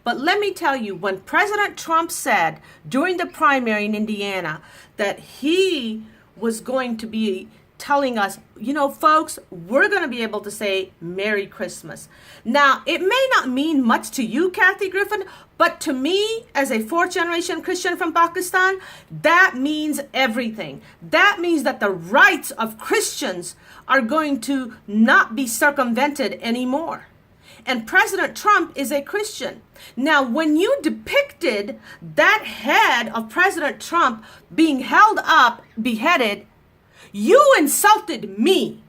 But let me tell you, when President Trump said during the primary in Indiana that he was going to be telling us, folks, we're going to be able to say Merry Christmas. Now, it may not mean much to you, Kathy Griffin, but to me, as a fourth-generation Christian from Pakistan, that means everything. That means that the rights of Christians are going to not be circumvented anymore. And President Trump is a Christian. Now, when you depicted that head of President Trump being held up, beheaded, you insulted me.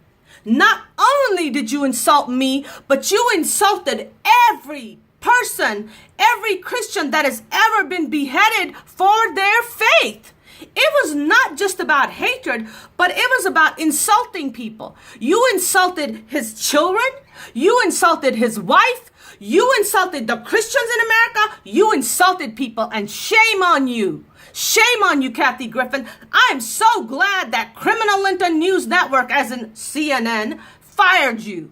Not only did you insult me, but you insulted every person, every Christian that has ever been beheaded for their faith. It was not just about hatred, but it was about insulting people. You insulted his children. You insulted his wife. You insulted the Christians in America. You insulted people, and shame on you. Shame on you, Kathy Griffin. I am so glad that Criminal Linton News Network, as in CNN, fired you.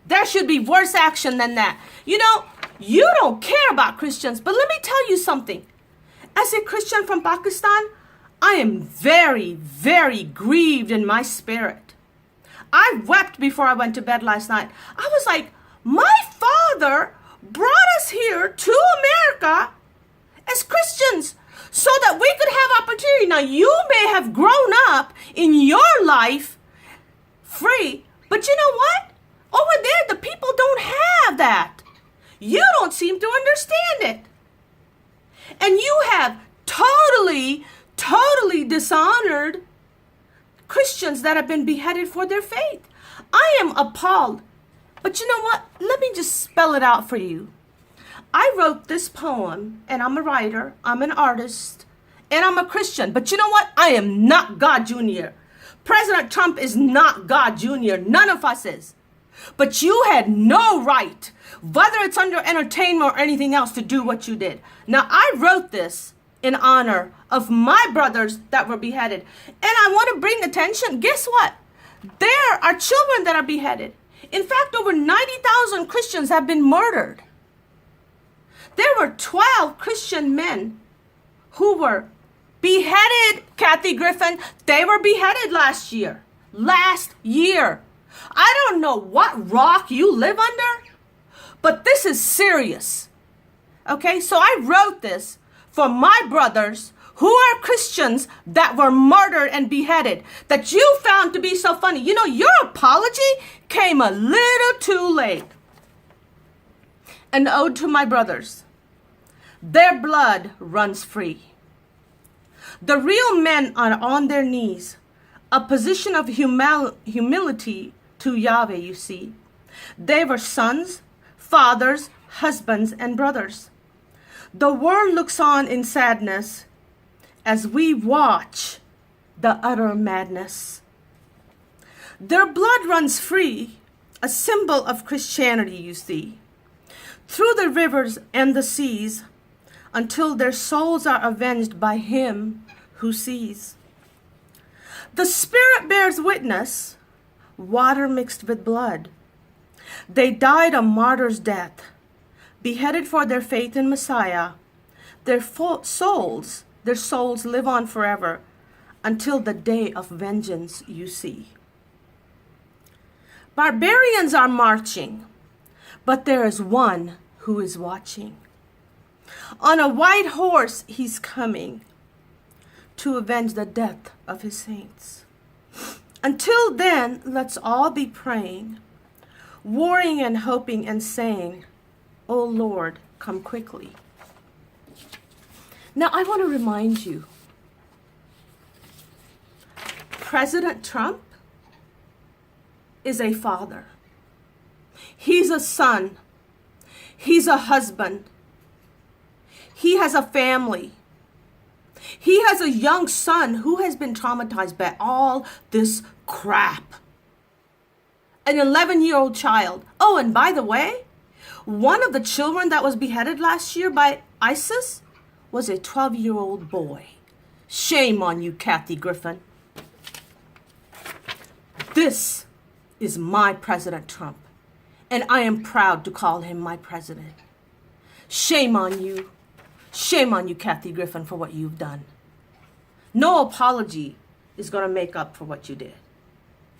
There should be worse action than that. You don't care about Christians, but let me tell you something. As a Christian from Pakistan, I am very, very grieved in my spirit. I wept before I went to bed last night. I was like, my father brought us here to America as Christians so that we could have opportunity. Now, you may have grown up in your life free, but you know what? Over there, the people don't have that. You don't seem to understand it. And you have totally dishonored Christians that have been beheaded for their faith. I am appalled. But you know what? Let me just spell it out for you. I wrote this poem, and I'm a writer, I'm an artist, and I'm a Christian. But you know what? I am not God Jr. President Trump is not God Jr. None of us is. But you had no right, whether it's under entertainment or anything else, to do what you did. Now, I wrote this in honor of my brothers that were beheaded. And I want to bring attention. Guess what? There are children that are beheaded. In fact, over 90,000 Christians have been murdered. There were 12 Christian men who were beheaded, Kathy Griffin. They were beheaded last year. Last year. I don't know what rock you live under, but this is serious. Okay, so I wrote this for my brothers who are Christians that were murdered and beheaded, that you found to be so funny. Your apology came a little too late. An ode to my brothers. Their blood runs free. The real men are on their knees, a position of humility to Yahweh, you see. They were sons, fathers, husbands, and brothers. The world looks on in sadness as we watch the utter madness. Their blood runs free, a symbol of Christianity, you see, through the rivers and the seas, until their souls are avenged by him who sees. The Spirit bears witness, water mixed with blood. They died a martyr's death, beheaded for their faith in Messiah. Their souls live on forever until the day of vengeance, you see. Barbarians are marching, but there is one who is watching. On a white horse he's coming to avenge the death of his saints. Until then, let's all be praying, warring and hoping and saying, "O Lord, come quickly." Now, I want to remind you, President Trump is a father. He's a son. He's a husband. He has a family. He has a young son who has been traumatized by all this crap. An 11-year-old child. Oh, and by the way, one of the children that was beheaded last year by ISIS was a 12-year-old boy. Shame on you, Kathy Griffin. This is my President Trump, and I am proud to call him my president. Shame on you. Shame on you, Kathy Griffin, for what you've done. No apology is going to make up for what you did.